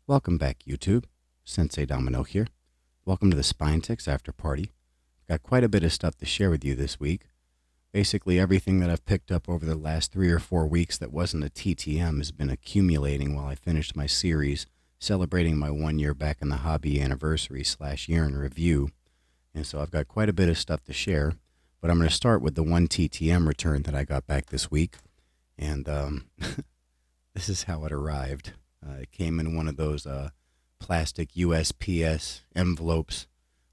Welcome back, YouTube. Sensei Domino here. Welcome to the Spine Ticks After Party. Got quite a bit of stuff to share with you this week. Basically, everything that I've picked up over the last 3 or 4 weeks that wasn't a TTM has been accumulating while I finished my series celebrating my 1 year back in the hobby anniversary / year in review. And so I've got quite a bit of stuff to share, but I'm going to start with the one TTM return that I got back this week. And this is how it arrived. It came in one of those plastic USPS envelopes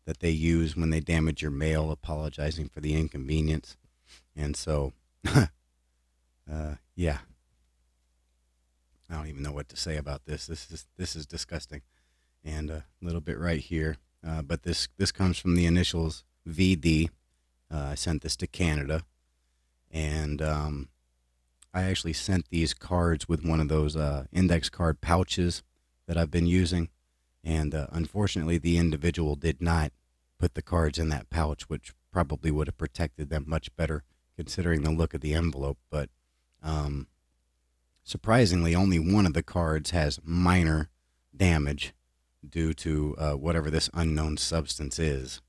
that they use when they damage your mail, apologizing for the inconvenience. And so, yeah, I don't even know what to say about this. This is disgusting, and a little bit right here. But this comes from the initials VD. I sent this to Canada, and I actually sent these cards with one of those index card pouches that I've been using. And unfortunately, the individual did not put the cards in that pouch, which probably would have protected them much better considering the look of the envelope. But surprisingly, only one of the cards has minor damage due to whatever this unknown substance is.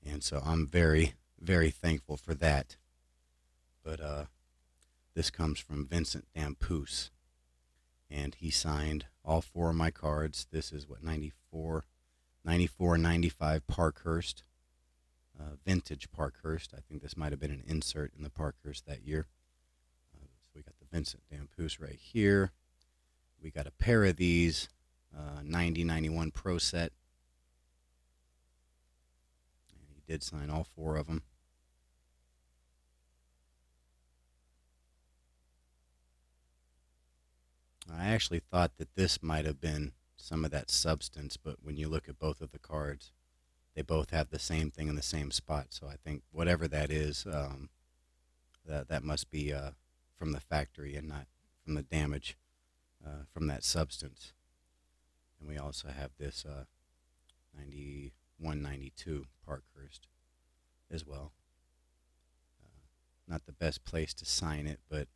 And so I'm very, very thankful for that. But this comes from Vincent Dampoose, and he signed all 4 of my cards. This is what, 94, 95 Parkhurst, vintage Parkhurst. I think this might have been an insert in the Parkhurst that year. So we got the Vincent Dampoose right here. We got a pair of these 90-91 Pro set. And he did sign all 4 of them. I actually thought that this might have been some of that substance, but when you look at both of the cards, they both have the same thing in the same spot. So I think whatever that is, that must be from the factory and not from the damage from that substance. And we also have this 91-92 Parkhurst as well. Not the best place to sign it, but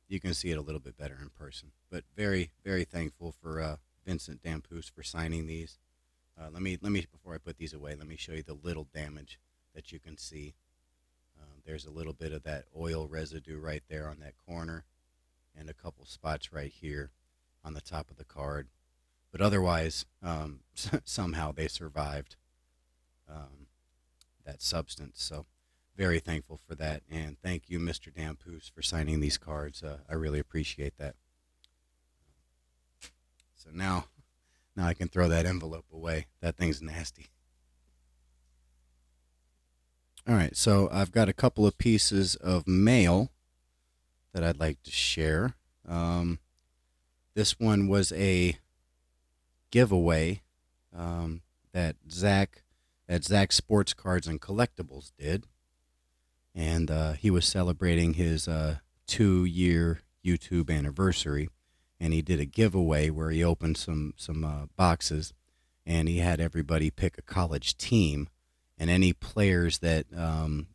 you can see it a little bit better in person. But very, very thankful for Vincent Dampoose for signing these. Let me before I put these away, let me show you the little damage that you can see. There's a little bit of that oil residue right there on that corner, and a couple spots right here on the top of the card. But otherwise, somehow they survived that substance. So very thankful for that, and thank you, Mr. Dampoose, for signing these cards. I really appreciate that. So now I can throw that envelope away. That thing's nasty. All right, so I've got a couple of pieces of mail that I'd like to share. This one was a giveaway that Zach Sports Cards and Collectibles did. And he was celebrating his 2-year YouTube anniversary, and he did a giveaway where he opened some boxes, and he had everybody pick a college team, and any players that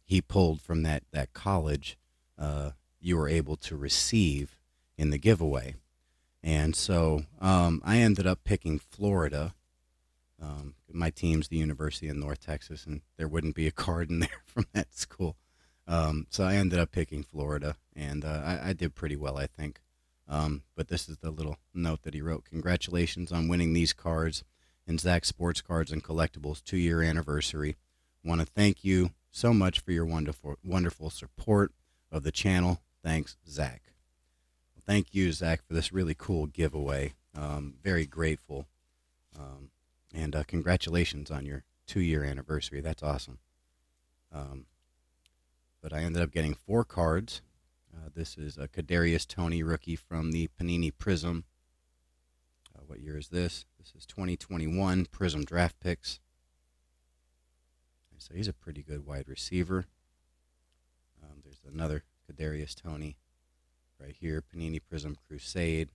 he pulled from that college, you were able to receive in the giveaway. And so I ended up picking Florida. My team's the University of North Texas, and there wouldn't be a card in there from that school. So I ended up picking Florida, and I did pretty well, I think. But this is the little note that he wrote. Congratulations on winning these cards in Zach Sports Cards and Collectibles 2-year anniversary. Want to thank you so much for your wonderful support of the channel. Thanks, Zach. Well, thank you, Zach, for this really cool giveaway. Very grateful. And congratulations on your 2-year anniversary. That's awesome. But I ended up getting 4 cards. This is a Kadarius Toney rookie from the Panini Prism. What year is this? This is 2021 Prism Draft Picks. So he's a pretty good wide receiver. There's another Kadarius Toney right here, Panini Prism Crusade.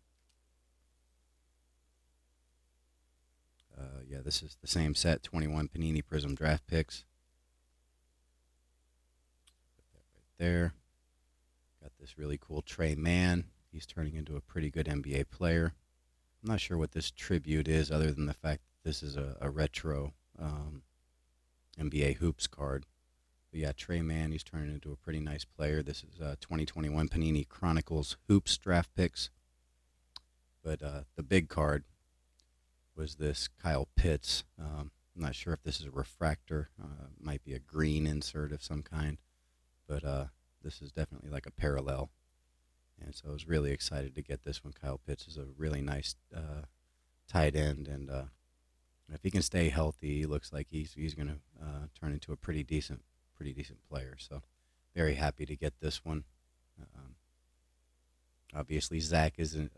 Yeah, this is the same set, 21 Panini Prism Draft Picks. Put that right there. Got this really cool Trey Mann. He's turning into a pretty good NBA player. I'm not sure what this tribute is, other than the fact that this is a retro NBA hoops card. But yeah, Trey Mann, he's turning into a pretty nice player. This is 2021 Panini Chronicles hoops draft picks. But the big card was this Kyle Pitts. I'm not sure if this is a refractor. Might be a green insert of some kind. But this is definitely like a parallel. And so I was really excited to get this one. Kyle Pitts is a really nice tight end, and if he can stay healthy, he looks like he's going to turn into a pretty decent player. So very happy to get this one. Obviously, Zach is an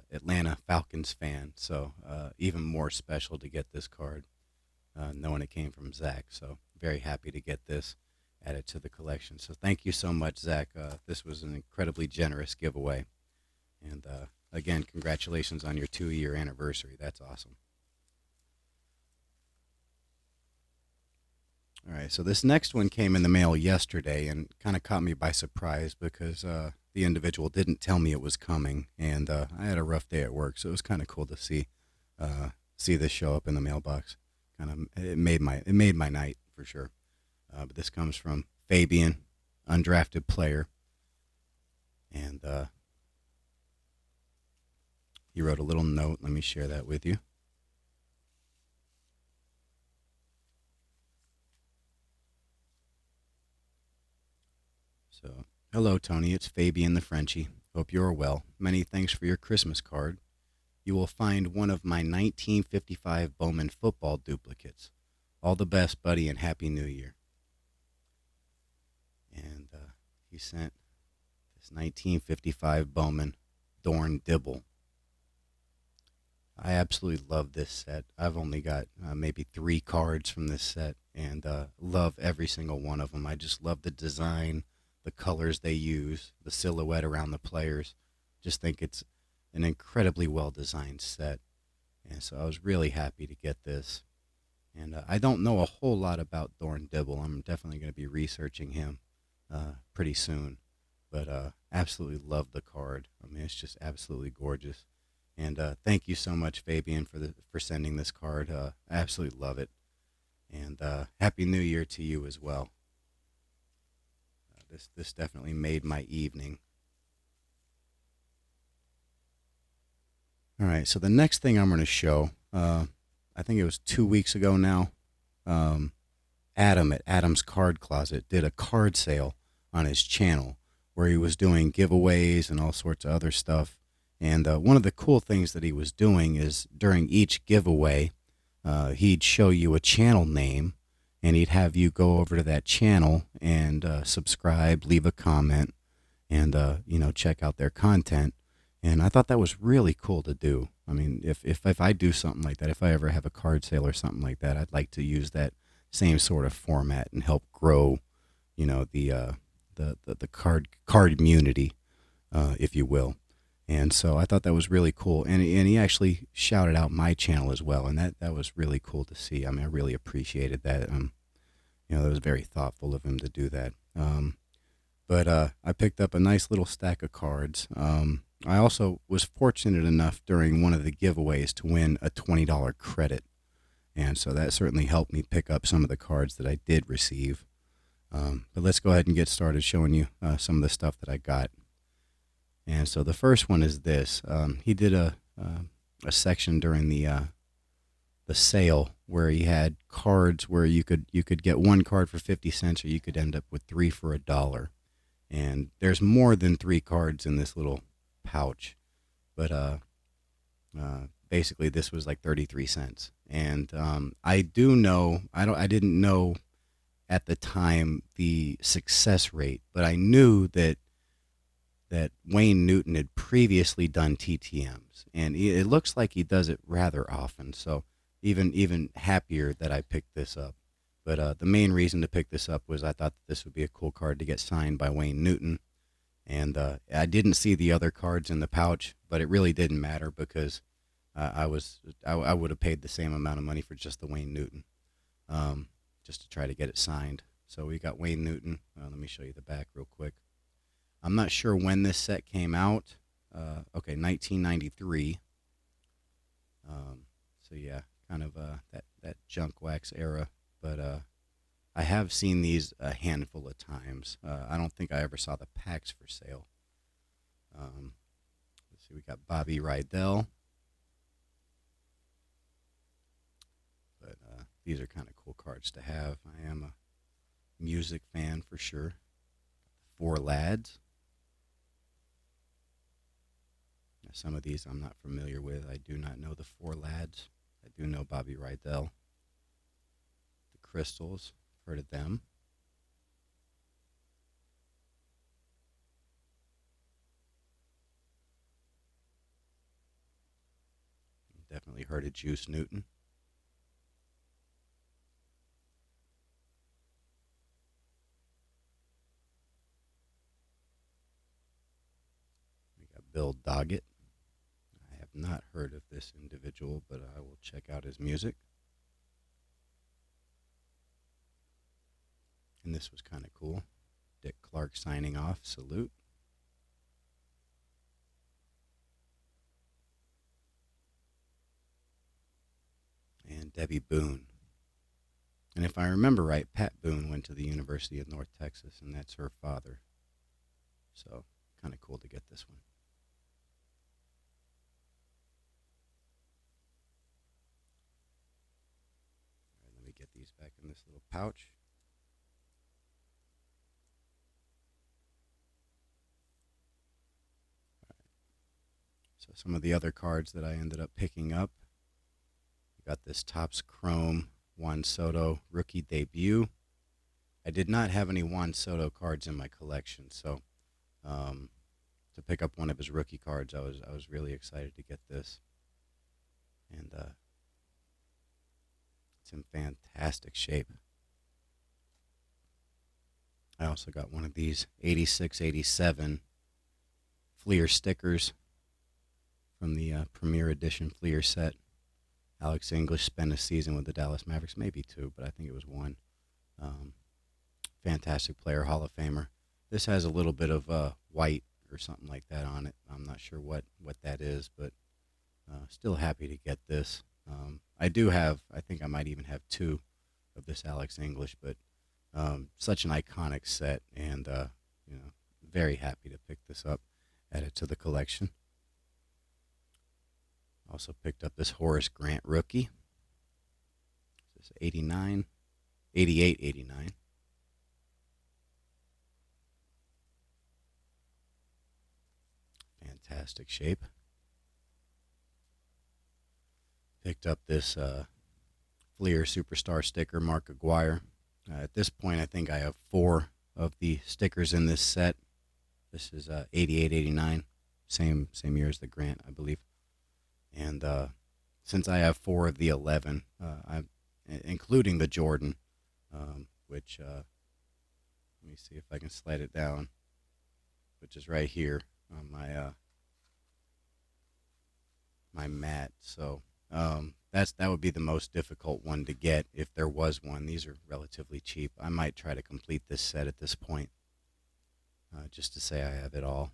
Atlanta Falcons fan, so even more special to get this card, knowing it came from Zach. So very happy to get this added to the collection. So thank you so much, Zach. This was an incredibly generous giveaway. And again, congratulations on your 2-year anniversary. That's awesome. All right, so this next one came in the mail yesterday and kind of caught me by surprise because the individual didn't tell me it was coming, and I had a rough day at work, so it was kind of cool to see this show up in the mailbox. It made my night for sure. But this comes from Fabian, undrafted player, and he wrote a little note. Let me share that with you. So, hello, Tony. It's Fabian the Frenchie. Hope you are well. Many thanks for your Christmas card. You will find one of my 1955 Bowman football duplicates. All the best, buddy, and Happy New Year. And he sent this 1955 Bowman Dorn Dibble. I absolutely love this set. I've only got maybe 3 cards from this set, and love every single one of them. I just love the design, the colors they use, the silhouette around the players. Just think it's an incredibly well-designed set. And so I was really happy to get this. And I don't know a whole lot about Dorn Dibble. I'm definitely going to be researching him pretty soon. But absolutely love the card. I mean, it's just absolutely gorgeous. And thank you so much, Fabian, for sending this card. I absolutely love it. And Happy New Year to you as well. This definitely made my evening. All right, so the next thing I'm going to show, I think it was 2 weeks ago now, Adam at Adam's Card Closet did a card sale on his channel where he was doing giveaways and all sorts of other stuff. And one of the cool things that he was doing is during each giveaway, he'd show you a channel name, and he'd have you go over to that channel and subscribe, leave a comment, and check out their content. And I thought that was really cool to do. I mean, if I do something like that, if I ever have a card sale or something like that, I'd like to use that same sort of format and help grow, the card community, if you will. And so I thought that was really cool. And he actually shouted out my channel as well. And that was really cool to see. I mean, I really appreciated that. That was very thoughtful of him to do that. But I picked up a nice little stack of cards. I also was fortunate enough during one of the giveaways to win a $20 credit. And so that certainly helped me pick up some of the cards that I did receive. But let's go ahead and get started showing you some of the stuff that I got. And so the first one is this. He did a section during the sale where he had cards where you could get one card for 50 cents, or you could end up with 3 for $1. And there's more than 3 cards in this little pouch, but basically this was like 33 cents. And I didn't know at the time the success rate, but I knew that Wayne Newton had previously done TTMs, and it looks like he does it rather often. So even happier that I picked this up. But the main reason to pick this up was I thought that this would be a cool card to get signed by Wayne Newton. And I didn't see the other cards in the pouch, but it really didn't matter because I would have paid the same amount of money for just the Wayne Newton, just to try to get it signed. So we got Wayne Newton. Let me show you the back real quick. I'm not sure when this set came out. Okay, 1993. So yeah, kind of that junk wax era. But I have seen these a handful of times. I don't think I ever saw the packs for sale. Um, let's see, we got Bobby Rydell, but these are kind of cool cards to have. I am a music fan for sure. Four Lads. Now, some of these I'm not familiar with. I do not know the Four Lads. I do know Bobby Rydell. The Crystals, heard of them. Definitely heard of Juice Newton. We got Bill Doggett. I have not heard of this individual, but I will check out his music. And this was kind of cool. Dick Clark signing off. Salute. And Debbie Boone. And if I remember right, Pat Boone went to the University of North Texas, and that's her father. So, kind of cool to get this one. All right, let me get these back in this little pouch. So some of the other cards that I ended up picking up. We got this Topps Chrome Juan Soto rookie debut. I did not have any Juan Soto cards in my collection, so to pick up one of his rookie cards, I was really excited to get this, and it's in fantastic shape. I also got one of these 86-87 Fleer stickers from the Premier Edition Fleer set. Alex English spent a season with the Dallas Mavericks, maybe two, but I think it was one. Fantastic player, Hall of Famer. This has a little bit of white or something like that on it. I'm not sure what that is, but still happy to get this. I do have, I think I might even have two of this Alex English, but such an iconic set, and very happy to pick this up, add it to the collection. Also picked up this Horace Grant rookie. This is 89, 88, 89. Fantastic shape. Picked up this Fleer Superstar sticker, Mark Aguirre. At this point, I think I have four of the stickers in this set. This is 88, 89, same year as the Grant, I believe. And since I have four of the 11, including the Jordan, which let me see if I can slide it down, which is right here on my mat. So that would be the most difficult one to get if there was one. These are relatively cheap. I might try to complete this set at this point, just to say I have it all.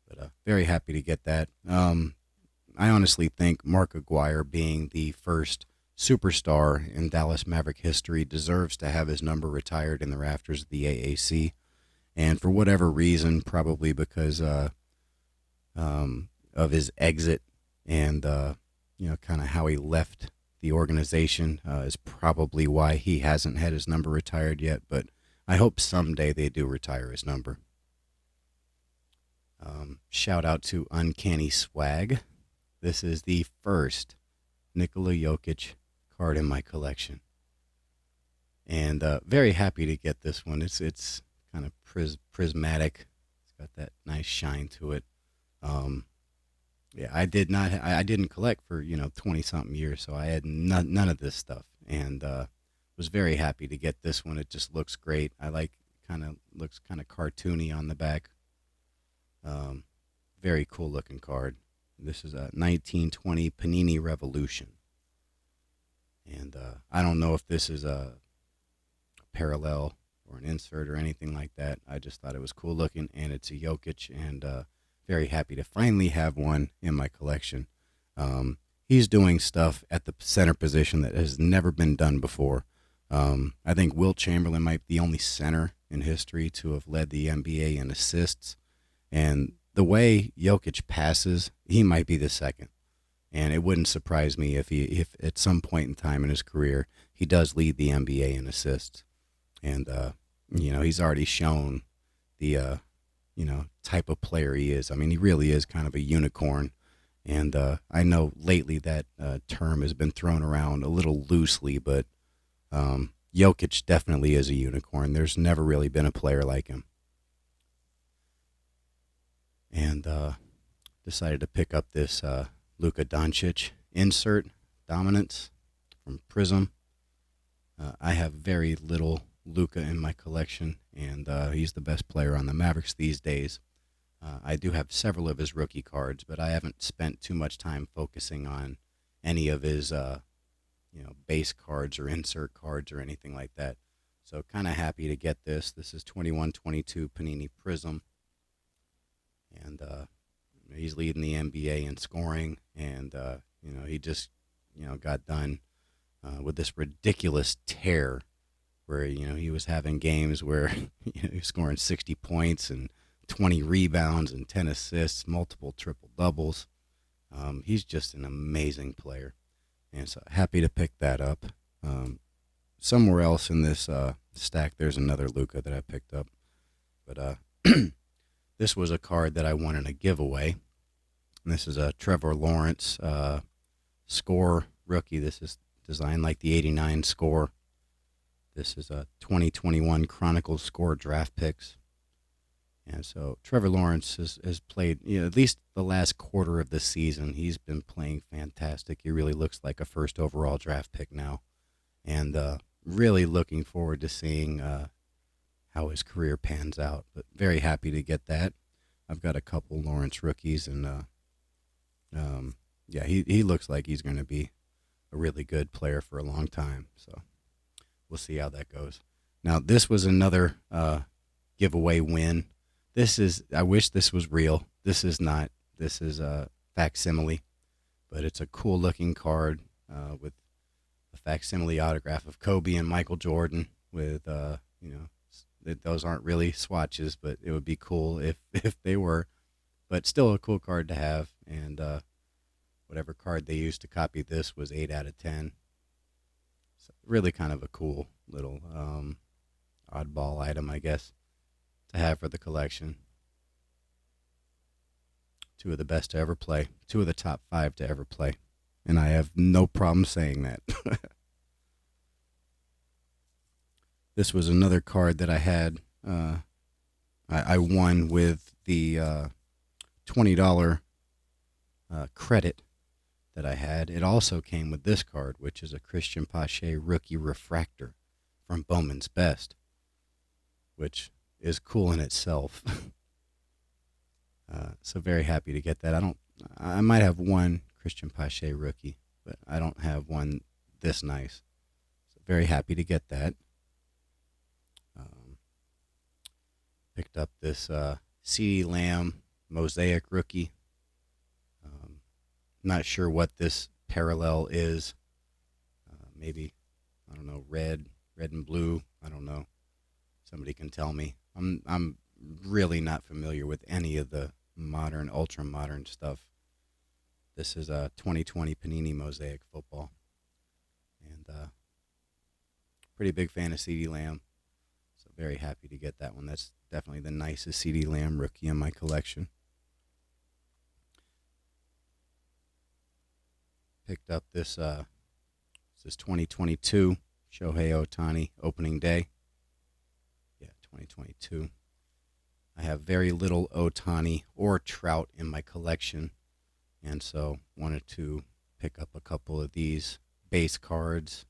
But very happy to get that. I honestly think Mark Aguirre, being the first superstar in Dallas Maverick history, deserves to have his number retired in the rafters of the AAC. And for whatever reason, probably because of his exit and kind of how he left the organization, is probably why he hasn't had his number retired yet. But I hope someday they do retire his number. Shout out to Uncanny Swag. This is the first Nikola Jokic card in my collection, and very happy to get this one. It's kind of prismatic. It's got that nice shine to it. Yeah, I didn't collect for 20 something years, so I had none of this stuff, and was very happy to get this one. It just looks great. I like looks kind of cartoony on the back. Very cool looking card. This is a 1920 Panini Revolution. And I don't know if this is a parallel or an insert or anything like that. I just thought it was cool looking, and it's a Jokic, and very happy to finally have one in my collection. he's doing stuff at the center position that has never been done before. I think Wilt Chamberlain might be the only center in history to have led the NBA in assists. And the way Jokic passes, he might be the second. And it wouldn't surprise me if at some point in time in his career, he does lead the NBA in assists. And, he's already shown the, type of player he is. I mean, he really is kind of a unicorn. And I know lately that term has been thrown around a little loosely, but Jokic definitely is a unicorn. There's never really been a player like him. And decided to pick up this Luka Doncic insert dominance from Prism. I have very little Luka in my collection, and he's the best player on the Mavericks these days. I do have several of his rookie cards, but I haven't spent too much time focusing on any of his base cards or insert cards or anything like that. So kind of happy to get this. This is 21-22 Panini Prism. And he's leading the NBA in scoring. And, he just, got done with this ridiculous tear where, he was having games where he was scoring 60 points and 20 rebounds and 10 assists, multiple triple doubles. He's just an amazing player. And so happy to pick that up. Somewhere else in this stack, there's another Luka that I picked up. But this was a card that I won in a giveaway. And this is a Trevor Lawrence score rookie. This is designed like the 89 score. This is a 2021 Chronicles score draft picks. And so Trevor Lawrence has played, at least the last quarter of the season, he's been playing fantastic. He really looks like a first overall draft pick now. And really looking forward to seeing how his career pans out. But very happy to get that. I've got a couple Lawrence rookies, and he looks like he's going to be a really good player for a long time. So we'll see how that goes. Now, this was another giveaway win. I wish this was real. This is not. This is a facsimile, but it's a cool looking card with a facsimile autograph of Kobe and Michael Jordan with, those aren't really swatches, but it would be cool if they were, but still a cool card to have. And whatever card they used to copy this was 8 out of 10. So really kind of a cool little oddball item, I guess, to have for the collection. Two of the best to ever play. Two of the top 5 to ever play. And I have no problem saying that. This was another card that I had. I won with the $20 credit that I had. It also came with this card, which is a Christian Pache rookie refractor from Bowman's Best, which is cool in itself. So very happy to get that. I might have one Christian Pache rookie, but I don't have one this nice. So very happy to get that. Picked up this CeeDee Lamb Mosaic rookie. Not sure what this parallel is. Maybe, I don't know, red and blue. I don't know. Somebody can tell me. I'm really not familiar with any of the modern, ultra modern stuff. This is a 2020 Panini Mosaic football, and pretty big fan of CeeDee Lamb. So very happy to get that one. That's definitely the nicest CeeDee Lamb rookie in my collection. Picked up this 2022 Shohei Ohtani opening day. Yeah, 2022. I have very little Ohtani or Trout in my collection, and so wanted to pick up a couple of these base cards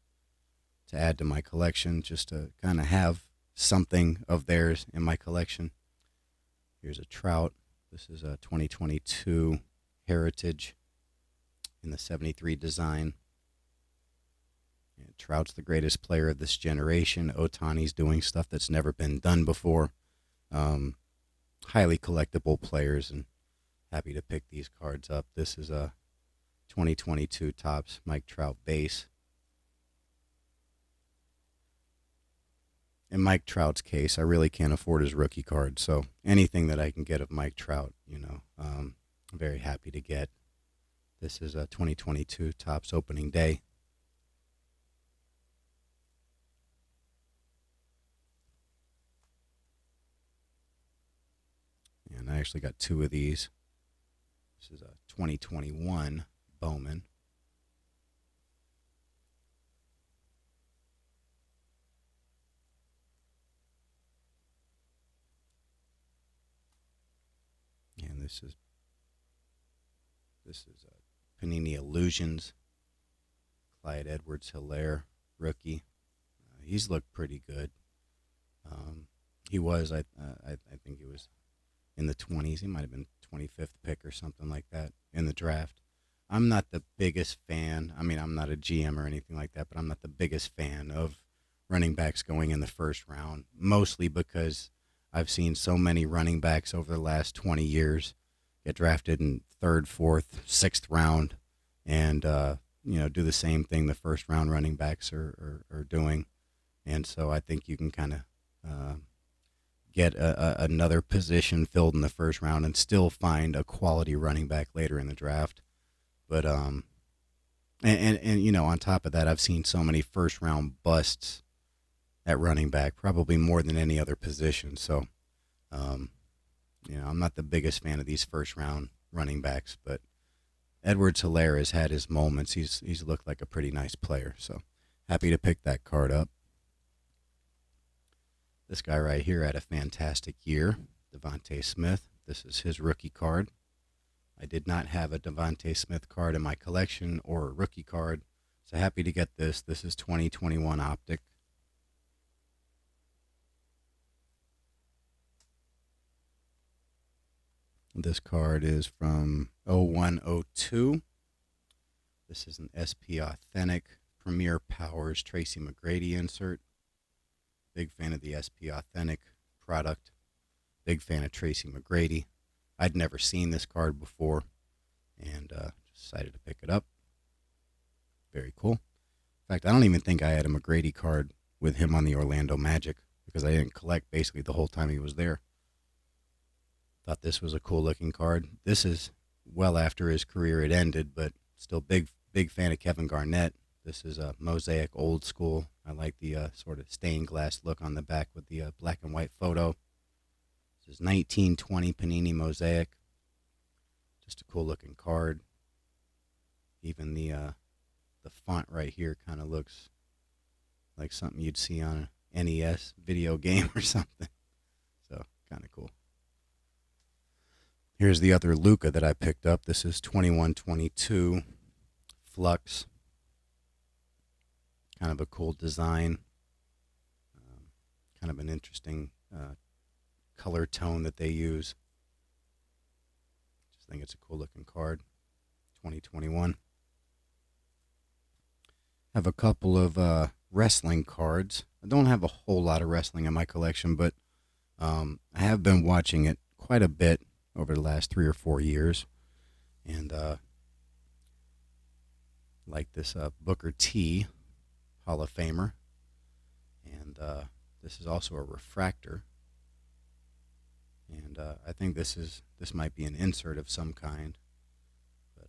to add to my collection, just to kind of have something of theirs in my collection. Here's a Trout. This is a 2022 Heritage in the 73 design. And Trout's the greatest player of this generation. Ohtani's doing stuff that's never been done before. Highly collectible players, and happy to pick these cards up. This is a 2022 Topps Mike Trout base. In Mike Trout's case, I really can't afford his rookie card, so anything that I can get of Mike Trout, I'm very happy to get. This is a 2022 Topps opening day. And I actually got two of these. This is a 2021 Bowman. And this is Panini Illusions. Clyde Edwards-Helaire, rookie. He's looked pretty good. He was, I think he was in the 20s. He might have been 25th pick or something like that in the draft. I'm not the biggest fan. I mean, I'm not a GM or anything like that, but I'm not the biggest fan of running backs going in the first round, mostly because I've seen so many running backs over the last 20 years get drafted in third, fourth, sixth round and, do the same thing the first round running backs are doing. And so I think you can kind of get another position filled in the first round and still find a quality running back later in the draft. But on top of that, I've seen so many first round busts at running back, probably more than any other position. So, I'm not the biggest fan of these first round running backs, but Edwards-Helaire has had his moments. He's looked like a pretty nice player. So happy to pick that card up. This guy right here had a fantastic year, Devontae Smith. This is his rookie card. I did not have a Devontae Smith card in my collection or a rookie card, so happy to get this. This is 2021 Optic. This card is from 0102. This is an SP Authentic Premier Powers Tracy McGrady insert. Big fan of the SP Authentic product. Big fan of Tracy McGrady. I'd never seen this card before and decided to pick it up. Very cool. In fact, I don't even think I had a McGrady card with him on the Orlando Magic because I didn't collect basically the whole time he was there. Thought this was a cool looking card. This is well after his career had ended, but still big fan of Kevin Garnett. This is a Mosaic old school. I like the sort of stained glass look on the back with the black and white photo. This is 1920 Panini Mosaic. Just a cool looking card. Even the font right here kind of looks like something you'd see on an NES video game or something. So kind of cool. Here's the other Luka that I picked up. This is 2122 Flux. Kind of a cool design. Kind of an interesting color tone that they use. Just think it's a cool looking card. 2021. Have a couple of wrestling cards. I don't have a whole lot of wrestling in my collection, but I have been watching it quite a bit over the last 3 or 4 years. And like this Booker T Hall of Famer. And this is also a refractor. And I think this might be an insert of some kind. But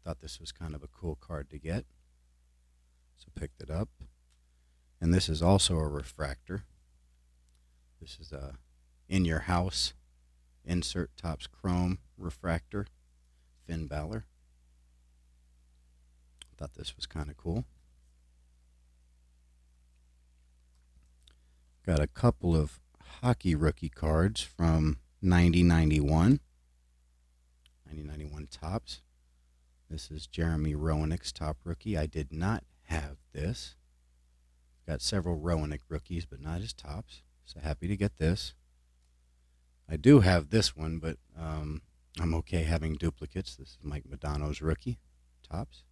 thought this was kind of a cool card to get. So picked it up. And this is also a refractor. This is a In Your House insert Topps Chrome refractor. Finn Balor. Thought this was kind of cool. Got a couple of hockey rookie cards from 90-91 Topps. This is Jeremy Roenick's top rookie. I did not have this. Got several Roenick rookies, but not his tops. So happy to get this. I do have this one, but I'm okay having duplicates. This is Mike Modano's rookie, Topps.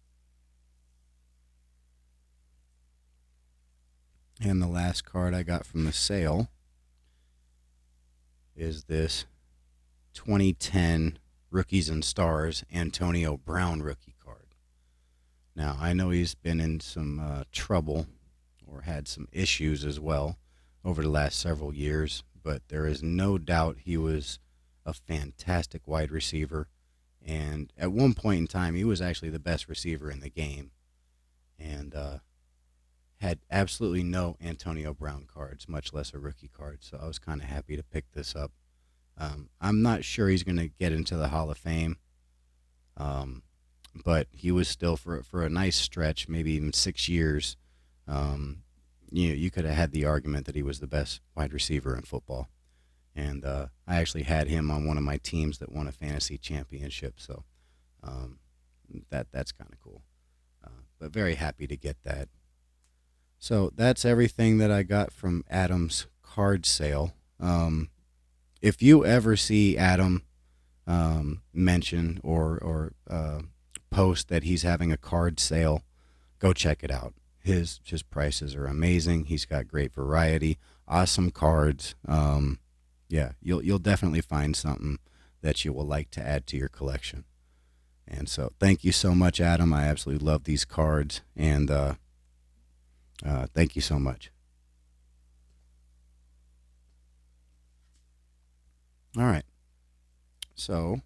And the last card I got from the sale is this 2010 Rookies and Stars Antonio Brown rookie card. Now, I know he's been in some trouble or had some issues as well over the last several years, but there is no doubt he was a fantastic wide receiver. And at one point in time, he was actually the best receiver in the game and had absolutely no Antonio Brown cards, much less a rookie card. So I was kind of happy to pick this up. I'm not sure he's going to get into the Hall of Fame, um, but he was still for a nice stretch, maybe even 6 years. Um, you could have had the argument that he was the best wide receiver in football, and I actually had him on one of my teams that won a fantasy championship. So um, that's kind of cool. But very happy to get that. So that's everything that I got from Adam's card sale. If you ever see Adam mention or post that he's having a card sale, go check it out. His prices are amazing. He's got great variety, awesome cards. Yeah, you'll definitely find something that you will like to add to your collection. And so, thank you so much, Adam. I absolutely love these cards, and thank you so much. All right, so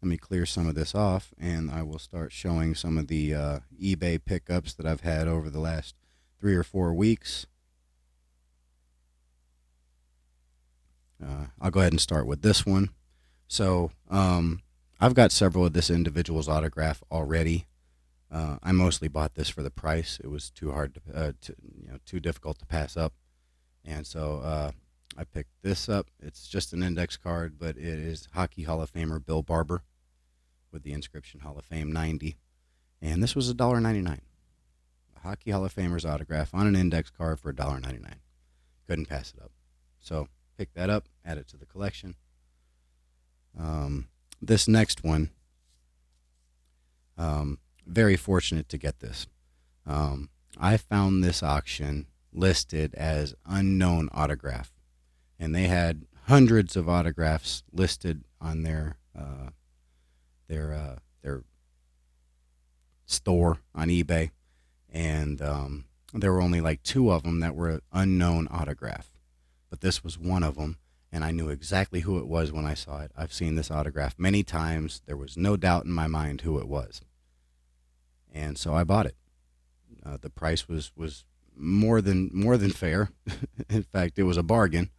let me clear some of this off, and I will start showing some of the eBay pickups that I've had over the last 3 or 4 weeks. I'll go ahead and start with this one. So I've got several of this individual's autograph already. I mostly bought this for the price. It was too hard too difficult to pass up, and so I picked this up. It's just an index card, but it is Hockey Hall of Famer Bill Barber with the inscription Hall of Fame 90, and this was $1.99. A Hockey Hall of Famer's autograph on an index card for $1.99. Couldn't pass it up, so pick that up, add it to the collection. This next one, very fortunate to get this. I found this auction listed as unknown autograph, and they had hundreds of autographs listed on their store on eBay, and there were only like two of them that were unknown autograph, but this was one of them, and I knew exactly who it was when I saw it. I've seen this autograph many times. There was no doubt in my mind who it was, and so I bought it. The price was more than fair. In fact, it was a bargain.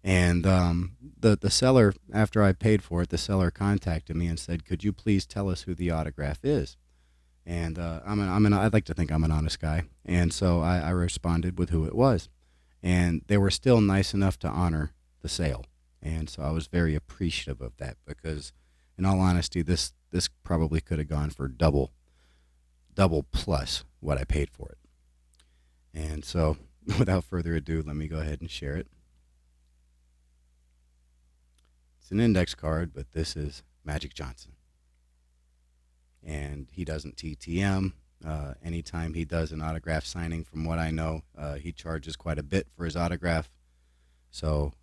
And the seller, after I paid for it, the seller contacted me and said, "Could you please tell us who the autograph is?" And I'd like to think I'm an honest guy, and so I responded with who it was, and they were still nice enough to honor the sale, and so I was very appreciative of that because, in all honesty, this probably could have gone for double plus what I paid for it. And so, without further ado, let me go ahead and share it. It's an index card, but this is Magic Johnson. And he doesn't TTM. Anytime he does an autograph signing, from what I know, he charges quite a bit for his autograph. So,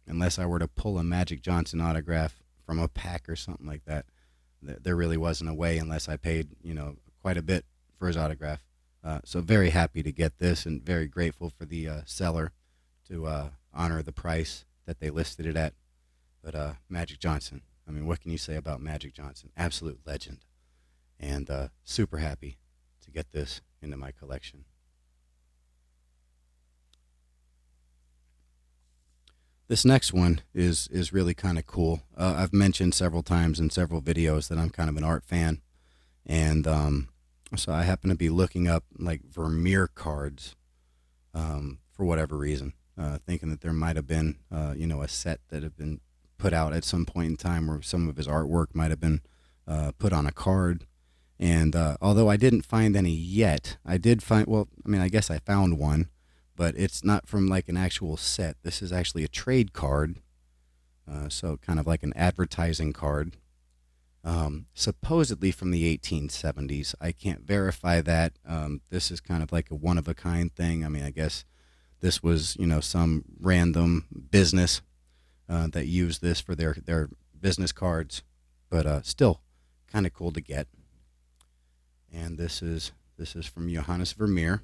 unless I were to pull a Magic Johnson autograph from a pack or something like that, there really wasn't a way unless I paid, quite a bit for his autograph. So very happy to get this and very grateful for the seller to honor the price that they listed it at. But Magic Johnson, I mean, what can you say about Magic Johnson? Absolute legend. And super happy to get this into my collection. This next one is really kind of cool. I've mentioned several times in several videos that I'm kind of an art fan. And so I happen to be looking up like Vermeer cards for whatever reason, thinking that there might have been, a set that had been put out at some point in time where some of his artwork might have been put on a card. And although I didn't find any yet, I did find, I guess I found one, but it's not from like an actual set. This is actually a trade card, so kind of like an advertising card. Supposedly from the 1870s. I can't verify that. This is kind of like a one-of-a-kind thing. I mean, I guess this was, some random business that used this for their business cards, but still kind of cool to get. And this is from Johannes Vermeer,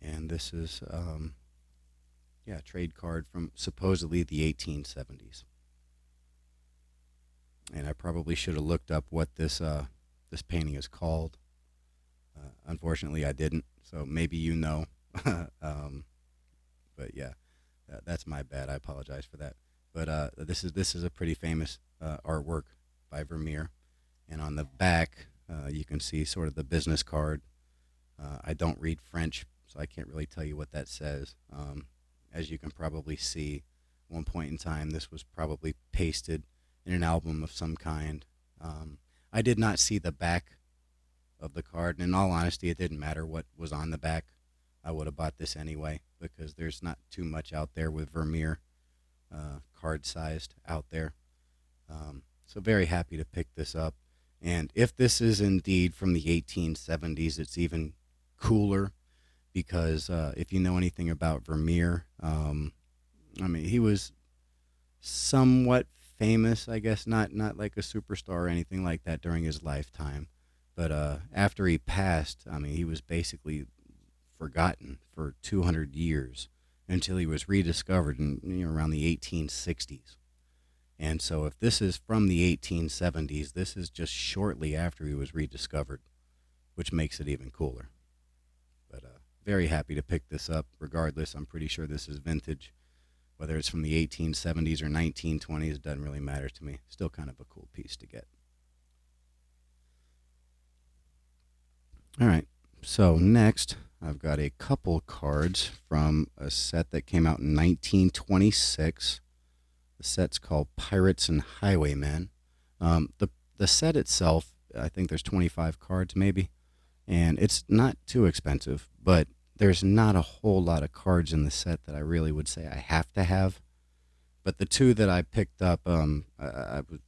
and this is yeah, a trade card from supposedly the 1870s. And I probably should have looked up what this painting is called. Unfortunately, I didn't. So maybe you know. um, but yeah, that's my bad. I apologize for that. But this is a pretty famous artwork by Vermeer, and on the back you can see sort of the business card. I don't read French, so I can't really tell you what that says. As you can probably see, at one point in time, this was probably pasted in an album of some kind. I did not see the back of the card, and in all honesty, it didn't matter what was on the back. I would have bought this anyway because there's not too much out there with Vermeer card sized out there. So very happy to pick this up. And if this is indeed from the 1870s, it's even cooler because if you know anything about Vermeer, I mean, he was somewhat famous, I guess, not like a superstar or anything like that during his lifetime. But after he passed, I mean, he was basically forgotten for 200 years until he was rediscovered in around the 1860s. And so if this is from the 1870s, this is just shortly after he was rediscovered, which makes it even cooler. But very happy to pick this up. Regardless, I'm pretty sure this is vintage. Whether it's from the 1870s or 1920s, it doesn't really matter to me. Still kind of a cool piece to get. All right, so next I've got a couple cards from a set that came out in 1926. The set's called Pirates and Highwaymen. The set itself, I think there's 25 cards maybe, and it's not too expensive, but there's not a whole lot of cards in the set that I really would say I have to have. But the two that I picked up, I was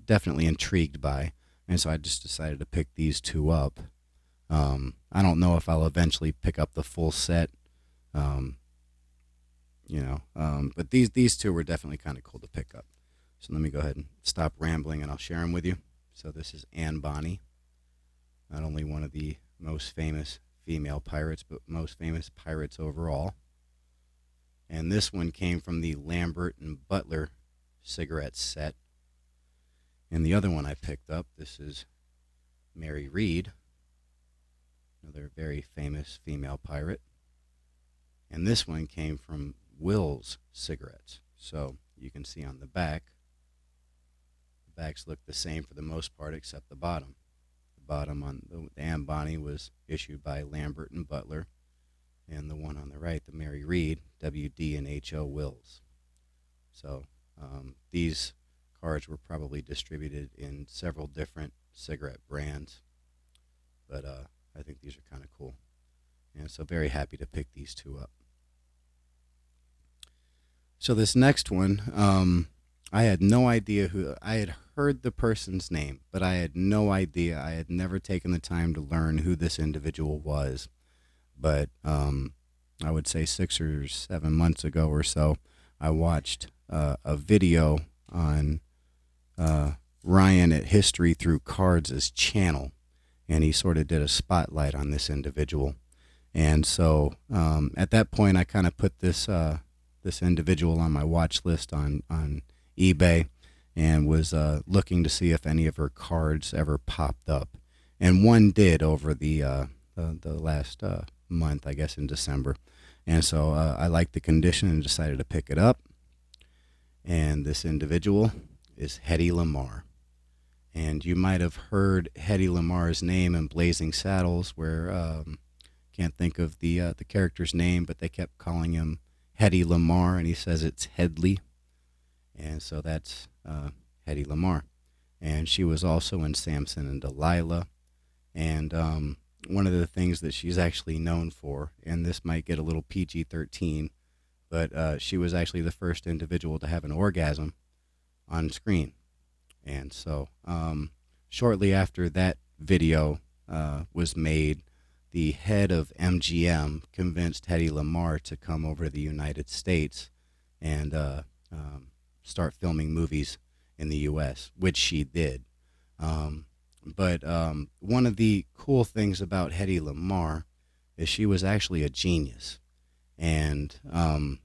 definitely intrigued by, and so I just decided to pick these two up. I don't know if I'll eventually pick up the full set, um, but these two were definitely kind of cool to pick up. So let me go ahead and stop rambling, and I'll share them with you. So this is Anne Bonny, not only one of the most famous female pirates, but most famous pirates overall. And this one came from the Lambert and Butler cigarette set. And the other one I picked up, this is Mary Read, another very famous female pirate. And this one came from Will's cigarettes. So you can see on the backs look the same for the most part except the bottom. The bottom on the Anne Bonny was issued by Lambert and Butler, and the one on the right, the Mary Read, WD and HO Wills. So these cards were probably distributed in several different cigarette brands, but I think these are kind of cool. And so very happy to pick these two up. So this next one, I had no idea who. I had heard the person's name, but I had no idea. I had never taken the time to learn who this individual was. But I would say 6 or 7 months ago or so, I watched a video on Ryan at History Through Cards' channel, and he sort of did a spotlight on this individual. And so at that point, I kind of put this individual on my watch list on eBay, and was looking to see if any of her cards ever popped up. And one did over the last month, I guess in December. And so I liked the condition and decided to pick it up. And this individual is Hedy Lamarr. And you might have heard Hedy Lamarr's name in Blazing Saddles, where can't think of the character's name, but they kept calling him Hedy Lamarr, and he says it's Headley. And so that's Hedy Lamarr. And she was also in Samson and Delilah. And one of the things that she's actually known for, and this might get a little PG-13, but she was actually the first individual to have an orgasm on screen. And so shortly after that video was made, the head of MGM convinced Hedy Lamarr to come over to the United States and start filming movies in the U.S., which she did. But one of the cool things about Hedy Lamarr is she was actually a genius. And I'm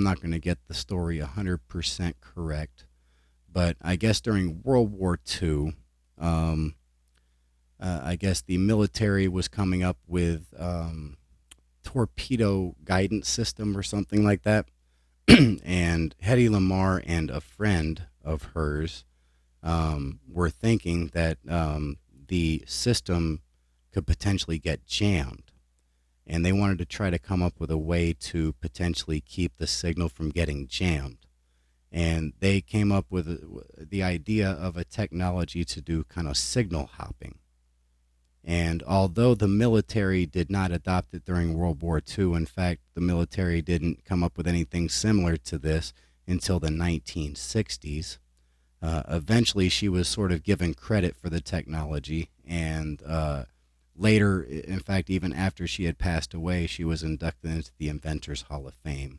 not going to get the story 100% correct, but I guess during World War II, um, I guess the military was coming up with torpedo guidance system or something like that. And Hedy Lamarr and a friend of hers were thinking that the system could potentially get jammed. And they wanted to try to come up with a way to potentially keep the signal from getting jammed. And they came up with the idea of a technology to do kind of signal hopping. And although the military did not adopt it during World War II, in fact, the military didn't come up with anything similar to this until the 1960s. Eventually, she was sort of given credit for the technology, and later, in fact, even after she had passed away, she was inducted into the Inventors Hall of Fame.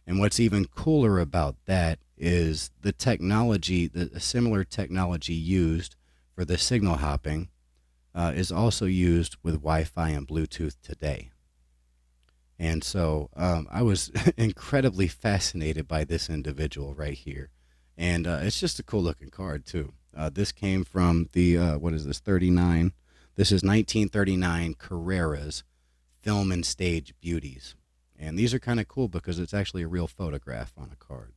And what's even cooler about that is the technology, the similar technology used for the signal hopping is also used with Wi-Fi and Bluetooth today. And so I was incredibly fascinated by this individual right here. And it's just a cool looking card, too. This came from the, what is this, 39? This is 1939 Carrera's Film and Stage Beauties. And these are kind of cool because it's actually a real photograph on a card.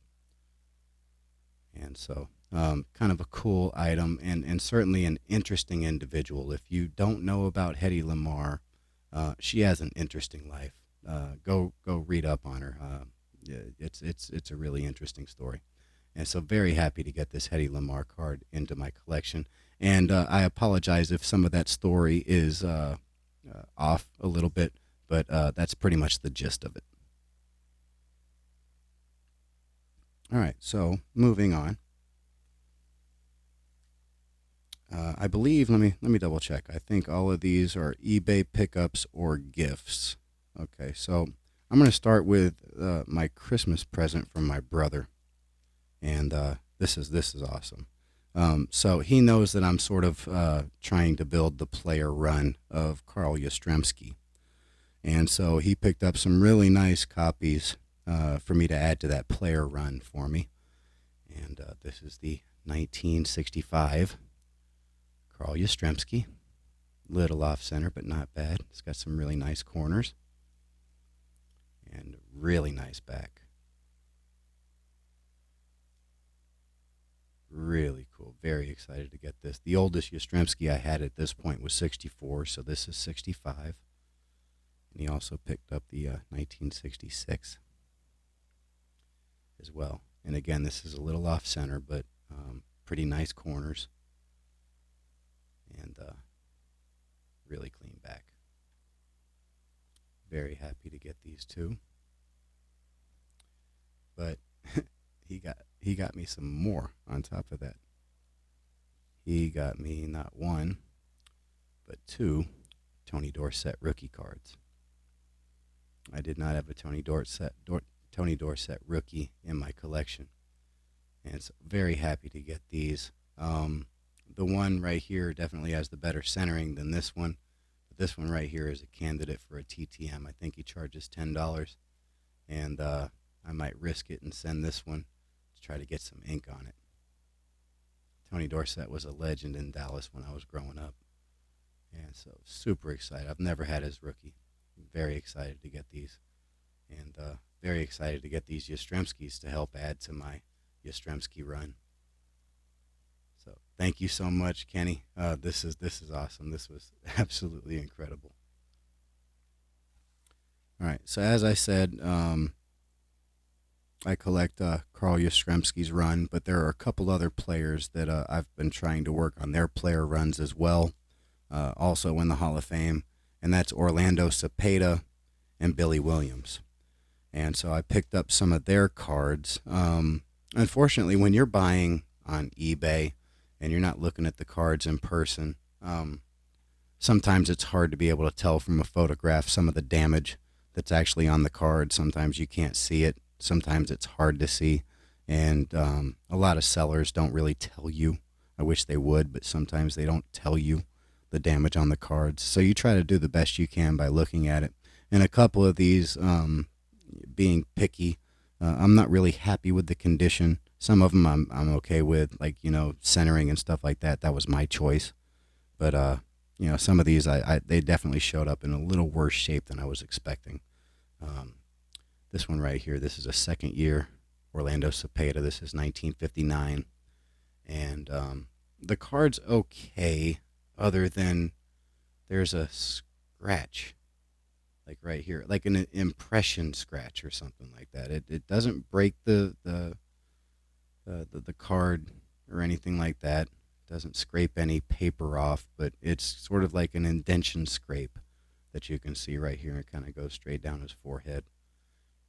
And so kind of a cool item and certainly an interesting individual. If you don't know about Hedy Lamarr, she has an interesting life. Go read up on her. It's a really interesting story. And so very happy to get this Hedy Lamarr card into my collection. And I apologize if some of that story is off a little bit, but that's pretty much the gist of it. All right, so moving on. I believe, let me double check. I think all of these are eBay pickups or gifts. Okay, so I'm going to start with my Christmas present from my brother. And this is awesome. So he knows that I'm sort of trying to build the player run of Carl Yastrzemski. And so he picked up some really nice copies for me to add to that player run for me. And this is the 1965 Carl Yastrzemski. Little off center, but not bad. It's got some really nice corners. And really nice back. Really cool. Very excited to get this. The oldest Yastrzemski I had at this point was 64, so this is 65. And he also picked up the 1966 as well. And again, this is a little off center, but pretty nice corners. And really clean back. Very happy to get these two. But he got me some more on top of that. He got me not one, but two Tony Dorsett rookie cards. I did not have a Tony Dorsett rookie in my collection, and so very happy to get these. The one right here definitely has the better centering than this one. But this one right here is a candidate for a TTM. I think he charges $10, and I might risk it and send this one to try to get some ink on it. Tony Dorsett was a legend in Dallas when I was growing up, and so super excited. I've never had his rookie. I'm very excited to get these, and very excited to get these Yastrzemskis to help add to my Yastrzemski run. So thank you so much, Kenny. This is awesome. This was absolutely incredible. All right, so as I said, I collect Carl Yastrzemski's run, but there are a couple other players that I've been trying to work on their player runs as well, also in the Hall of Fame, and that's Orlando Cepeda and Billy Williams. And so I picked up some of their cards. Unfortunately, when you're buying on eBay and you're not looking at the cards in person, sometimes it's hard to be able to tell from a photograph some of the damage that's actually on the card. Sometimes you can't see it. Sometimes it's hard to see. And a lot of sellers don't really tell you I wish they would, but sometimes they don't tell you the damage on the cards. So you try to do the best you can by looking at it. And a couple of these, being picky, I'm not really happy with the condition. Some of them I'm okay with, like, centering and stuff like that. That was my choice. But some of these they definitely showed up in a little worse shape than I was expecting. Um, this one right here, this is a second year Orlando Cepeda. This is 1959, and the card's okay, other than there's a scratch, like right here, like an impression scratch or something like that. It doesn't break the card or anything like that. Doesn't scrape any paper off, but it's sort of like an indention scrape that you can see right here. It kind of goes straight down his forehead.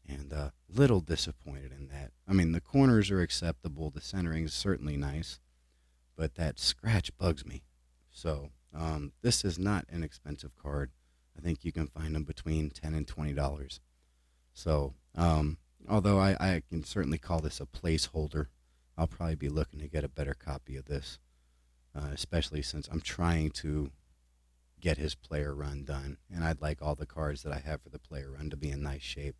And little disappointed in that. I mean, the corners are acceptable. The centering is certainly nice, but that scratch bugs me. So this is not an expensive card. I think you can find them between $10 and $20. So although I can certainly call this a placeholder, I'll probably be looking to get a better copy of this, especially since I'm trying to get his player run done, and I'd like all the cards that I have for the player run to be in nice shape.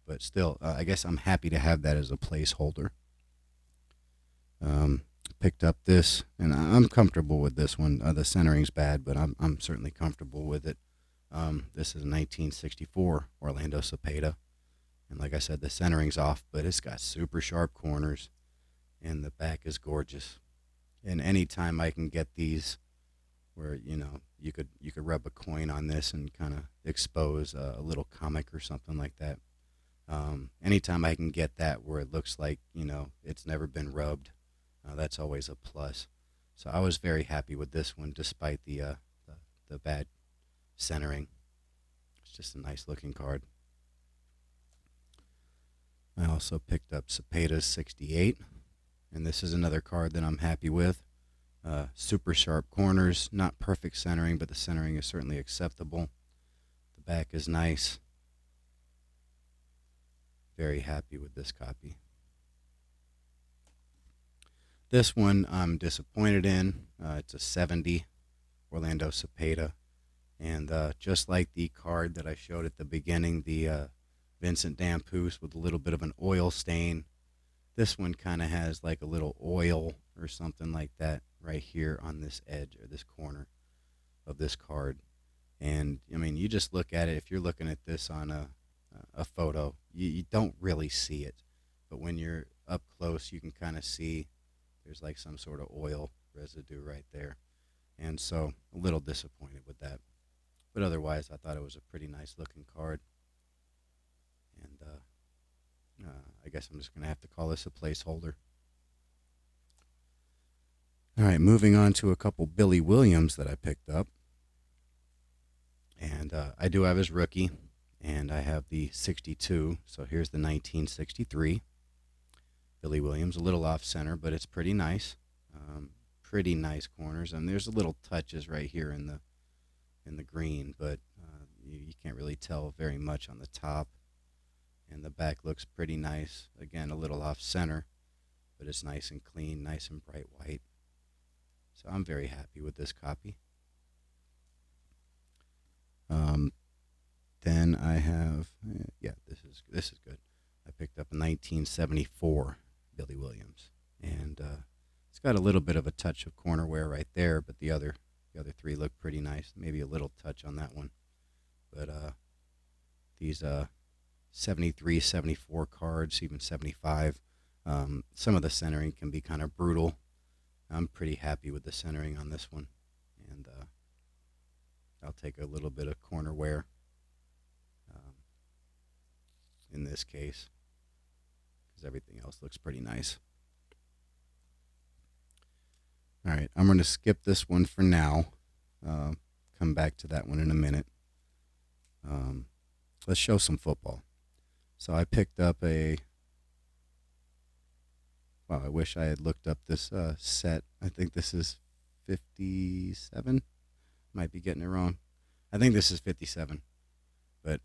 But still, I guess I'm happy to have that as a placeholder. Picked up this, and I'm comfortable with this one. The centering's bad, but I'm certainly comfortable with it. This is a 1964 Orlando Cepeda, and like I said, the centering's off, but it's got super sharp corners, and the back is gorgeous. And anytime I can get these where you could rub a coin on this and kind of expose a little comic or something like that. Anytime I can get that where it looks like it's never been rubbed, that's always a plus. So I was very happy with this one, despite the bad centering. It's just a nice looking card. I also picked up Cepeda's 68, and this is another card that I'm happy with. Super sharp corners, not perfect centering, but the centering is certainly acceptable. The back is nice. Very happy with this copy. This one I'm disappointed in. It's a 70 Orlando Cepeda, and just like the card that I showed at the beginning, the Vincent Damphousse with a little bit of an oil stain, this one kind of has like a little oil or something like that right here on this edge or this corner of this card. And I mean, you just look at it. If you're looking at this on a photo, you don't really see it, but when you're up close, you can kind of see there's like some sort of oil residue right there. And so a little disappointed with that, but otherwise I thought it was a pretty nice looking card. And I guess I'm just gonna have to call this a placeholder. All right, moving on to a couple Billy Williams that I picked up. And I do have his rookie, and I have the 62. So here's the 1963 Billy Williams, a little off center, but it's pretty nice. Pretty nice corners, and there's a little touches right here in the green, but you can't really tell very much on the top. And the back looks pretty nice. Again, a little off center, but it's nice and clean, nice and bright white. So I'm very happy with this copy. Then I have, this is good. I picked up a 1974 Billy Williams, and it's got a little bit of a touch of corner wear right there, but the other three look pretty nice. Maybe a little touch on that one, but these 73, 74 cards, even 75, some of the centering can be kind of brutal. I'm pretty happy with the centering on this one, and I'll take a little bit of corner wear in this case, because everything else looks pretty nice. All right, I'm going to skip this one for now. Come back to that one in a minute. Let's show some football. So I picked up wow, I wish I had looked up this set. I think this is 57. Might be getting it wrong. I think this is 57. But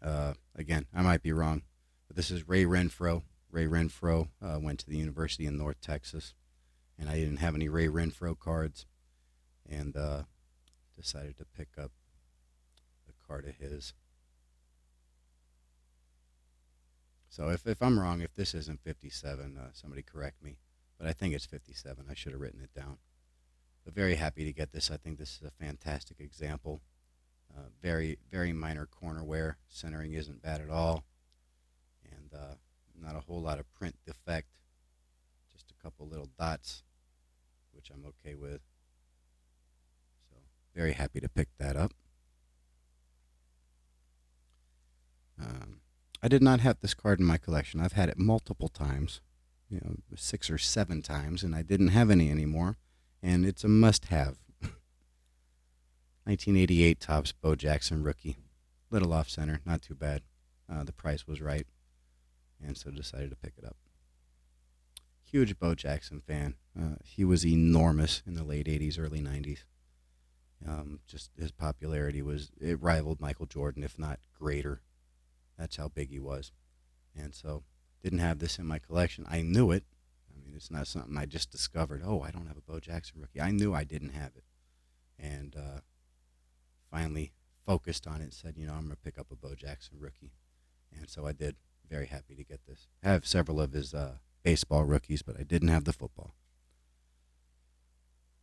again, I might be wrong. But this is Ray Renfro. Ray Renfro went to the University in North Texas. and I didn't have any Ray Renfro cards, and decided to pick up a card of his. So if I'm wrong, if this isn't 57, somebody correct me. But I think it's 57. I should have written it down. But very happy to get this. I think this is a fantastic example. Very, very minor corner wear. Centering isn't bad at all. And not a whole lot of print defect. Just a couple little dots, which I'm okay with. So very happy to pick that up. I did not have this card in my collection. I've had it multiple times, 6 or 7 times, and I didn't have any anymore. And it's a must-have. 1988 Topps Bo Jackson rookie. Little off center, not too bad. The price was right, and so decided to pick it up. Huge Bo Jackson fan. He was enormous in the late 80s, early 90s. Just his popularity it rivaled Michael Jordan, if not greater. That's how big he was. And so didn't have this in my collection. I knew it. I mean, it's not something I just discovered. Oh, I don't have a Bo Jackson rookie. I knew I didn't have it. And finally focused on it and said, I'm going to pick up a Bo Jackson rookie. And so I did. Very happy to get this. I have several of his baseball rookies, but I didn't have the football.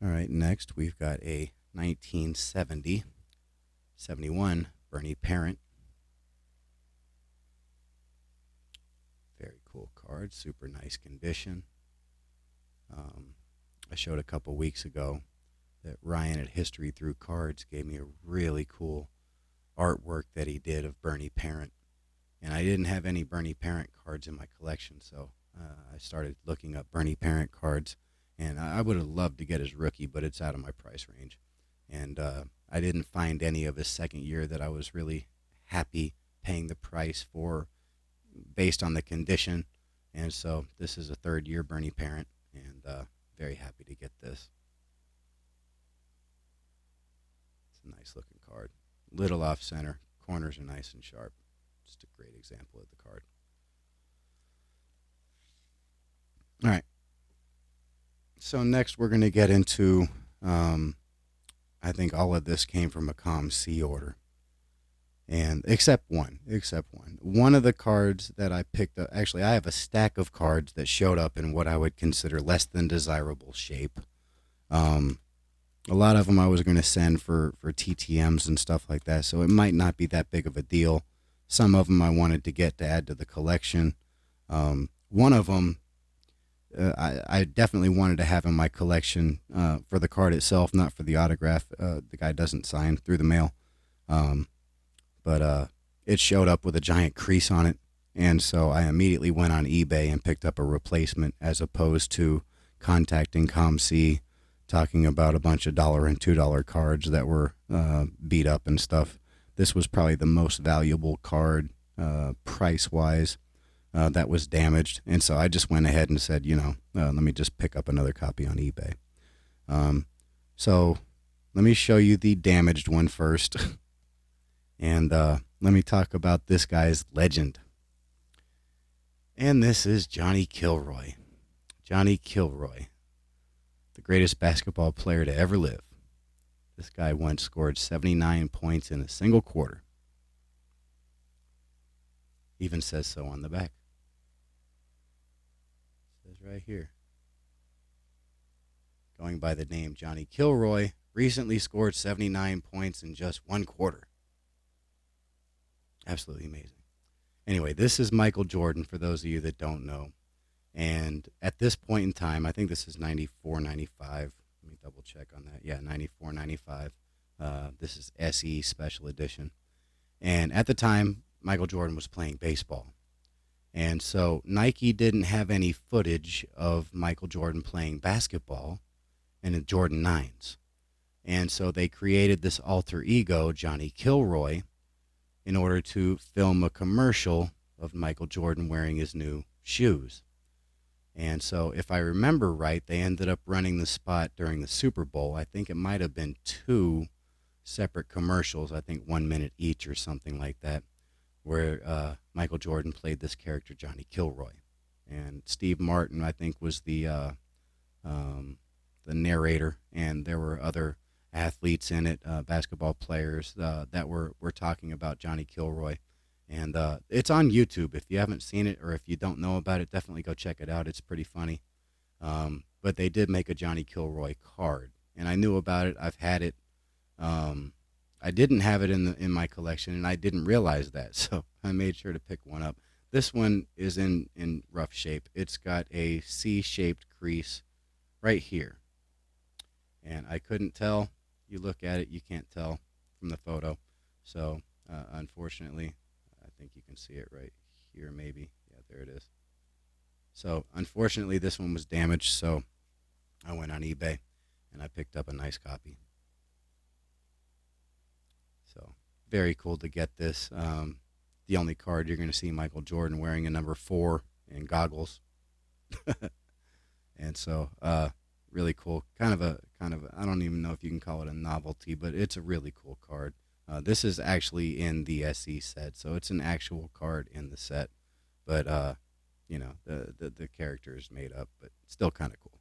All right, next we've got a 1970-71 Bernie Parent. Very cool card, super nice condition. I showed a couple weeks ago that Ryan at History Through Cards gave me a really cool artwork that he did of Bernie Parent. And I didn't have any Bernie Parent cards in my collection, so I started looking up Bernie Parent cards. And I would have loved to get his rookie, but it's out of my price range. And I didn't find any of his second year that I was really happy paying the price for based on the condition. And so this is a third year Bernie Parent, and very happy to get this. It's a nice looking card. Little off center. Corners are nice and sharp. Just a great example of the card. All right. So next we're going to get into, I think all of this came from a COMC order. And except one. One of the cards that I picked up, actually I have a stack of cards that showed up in what I would consider less than desirable shape. A lot of them I was going to send for TTMs and stuff like that, so it might not be that big of a deal. Some of them I wanted to get to add to the collection. One of them I definitely wanted to have in my collection for the card itself, not for the autograph. The guy doesn't sign through the mail. But it showed up with a giant crease on it, and so I immediately went on eBay and picked up a replacement as opposed to contacting COMC, talking about a bunch of $1 and $2 cards that were beat up and stuff. This was probably the most valuable card price-wise that was damaged, and so I just went ahead and said, let me just pick up another copy on eBay. So let me show you the damaged one first. And let me talk about this guy's legend. And this is Johnny Kilroy. Johnny Kilroy, the greatest basketball player to ever live. This guy once scored 79 points in a single quarter. Even says so on the back. It says right here. Going by the name Johnny Kilroy, recently scored 79 points in just one quarter. Absolutely amazing. Anyway, this is Michael Jordan, for those of you that don't know. And at this point in time, I think this is 94, 95. Let me double check on that. Yeah, 94, 95. This is SE Special Edition. And at the time, Michael Jordan was playing baseball. And so Nike didn't have any footage of Michael Jordan playing basketball in the Jordan 9s. And so they created this alter ego, Johnny Kilroy, in order to film a commercial of Michael Jordan wearing his new shoes. And so if I remember right, they ended up running the spot during the Super Bowl. I think it might have been 2 separate commercials, I think 1 minute each or something like that, where Michael Jordan played this character, Johnny Kilroy. And Steve Martin, I think, was the um, the narrator, and there were other athletes in it, basketball players that were talking about Johnny Kilroy. And it's on YouTube. If you haven't seen it or if you don't know about it, definitely go check it out. It's pretty funny. But they did make a Johnny Kilroy card, and I knew about it. I've had it. Um, I didn't have it in my collection, and I didn't realize that, so I made sure to pick one up. This one is in rough shape. It's got a C-shaped crease right here, and I couldn't tell. You look at it, you can't tell from the photo. So unfortunately, I think you can see it right here, maybe. Yeah, there it is. So unfortunately, this one was damaged. So I went on eBay and I picked up a nice copy. So very cool to get this. The only card you're going to see Michael Jordan wearing a number 4 and goggles, and so really cool. I don't even know if you can call it a novelty, but it's a really cool card. This is actually in the SE set, so it's an actual card in the set, but the character is made up, but still kind of cool.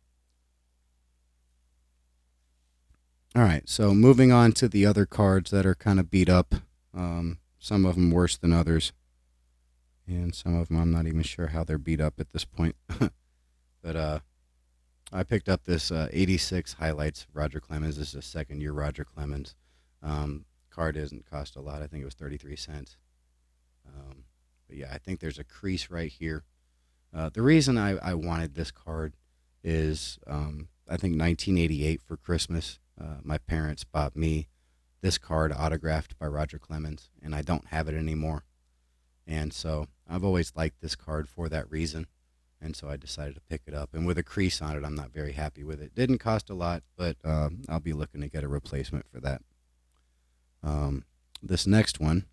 All right, so moving on to the other cards that are kind of beat up. Some of them worse than others, and some of them I'm not even sure how they're beat up at this point. But I picked up this 86 highlights Roger Clemens. This is a second year Roger Clemens. Card doesn't cost a lot. I think it was 33 cents. But yeah, I think there's a crease right here. The reason I wanted this card is I think 1988 for Christmas, my parents bought me this card autographed by Roger Clemens, and I don't have it anymore. And so I've always liked this card for that reason. And so I decided to pick it up. And with a crease on it, I'm not very happy with it. Didn't cost a lot, but I'll be looking to get a replacement for that. This next one,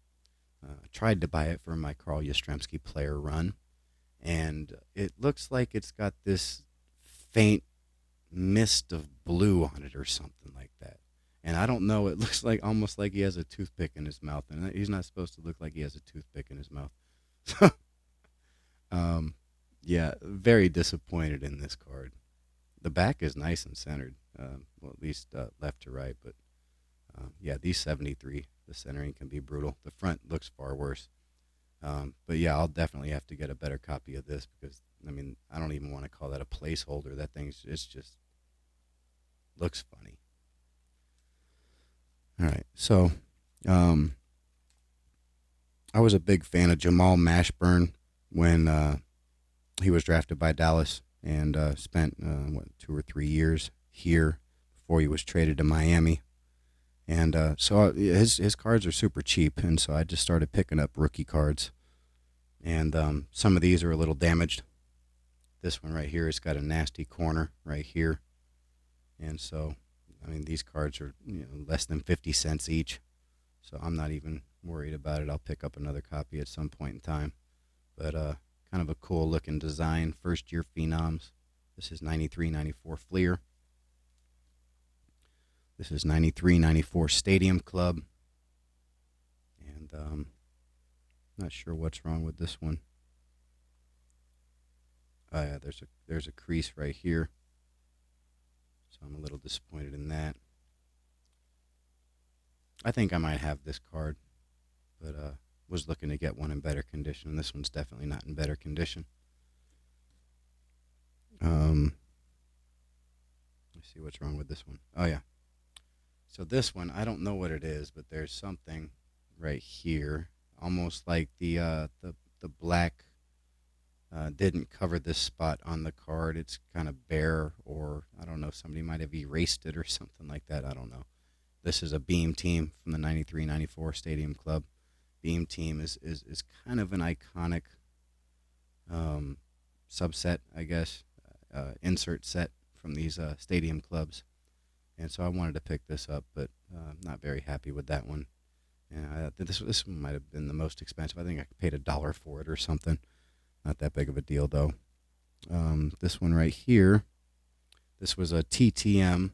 I tried to buy it for my Carl Yastrzemski player run, and it looks like it's got this faint mist of blue on it or something like that. And I don't know, it looks like almost like he has a toothpick in his mouth, and he's not supposed to look like he has a toothpick in his mouth. So, yeah, very disappointed in this card. The back is nice and centered, well, at least left to right, but yeah, these 73, the centering can be brutal. The front looks far worse. But yeah, I'll definitely have to get a better copy of this because, I mean, I don't even want to call that a placeholder. That it's just looks funny. All right, so I was a big fan of Jamal Mashburn when he was drafted by Dallas and spent 2 or 3 years here before he was traded to Miami. And so his cards are super cheap, and so I just started picking up rookie cards. And some of these are a little damaged. This one right here has got a nasty corner right here. And so, I mean, these cards are less than 50 cents each. So I'm not even worried about it. I'll pick up another copy at some point in time. But kind of a cool looking design. First year phenoms. This is 93-94 Fleer. This is 93-94 Stadium Club. And not sure what's wrong with this one. Oh yeah, there's a crease right here. So I'm a little disappointed in that. I think I might have this card, but was looking to get one in better condition. This one's definitely not in better condition. Let's see what's wrong with this one. Oh yeah. So this one, I don't know what it is, but there's something right here, almost like the black didn't cover this spot on the card. It's kind of bare, or I don't know, somebody might have erased it or something like that. I don't know. This is a Beam Team from the 93-94 Stadium Club. Beam Team is kind of an iconic subset, I guess, insert set from these stadium clubs. And so I wanted to pick this up, but not very happy with that one. And this one might have been the most expensive. I think I paid $1 for it or something. Not that big of a deal, though. This one right here, this was a TTM.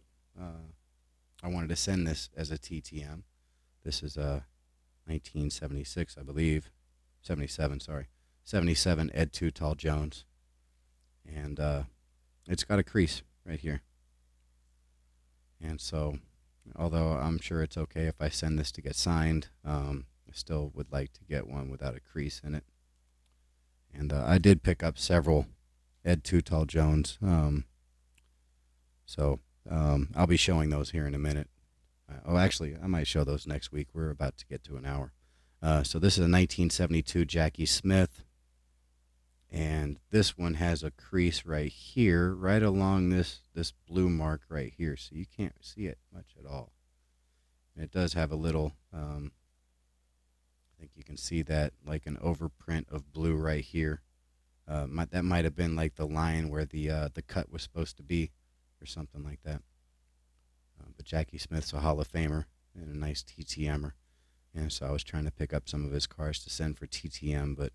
I wanted to send this as a TTM. This is a 1976, I believe. 77, sorry. 77 Ed Too Tall Jones. And it's got a crease. right here. And so, although I'm sure it's okay if I send this to get signed, I still would like to get one without a crease in it. And I did pick up several Ed Too Tall Jones. So I'll be showing those here in a minute. Actually, I might show those next week. We're about to get to an hour. So this is a 1972 Jackie Smith. And this one has a crease right here, right along this blue mark right here. So you can't see it much at all. And it does have a little, I think you can see that, like an overprint of blue right here. That might have been like the line where the cut was supposed to be, or something like that. But Jackie Smith's a Hall of Famer and a nice TTMer. And so I was trying to pick up some of his cars to send for TTM, but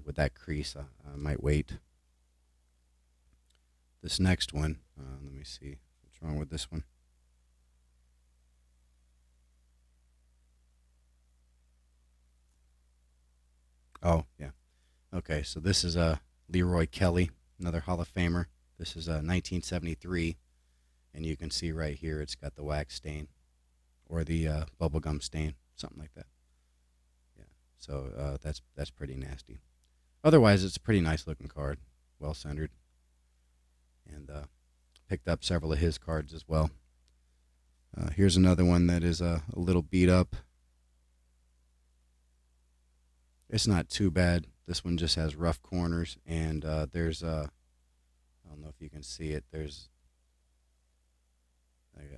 with that crease, I might wait. This next one, let me see what's wrong with this one. Oh, yeah. Okay, so this is Leroy Kelly, another Hall of Famer. This is 1973, and you can see right here it's got the wax stain or the bubblegum stain, something like that. Yeah, so that's pretty nasty. Otherwise, it's a pretty nice looking card, well centered, and picked up several of his cards as well. Here's another one that is a little beat up. It's not too bad. This one just has rough corners, and there's I don't know if you can see it. There's,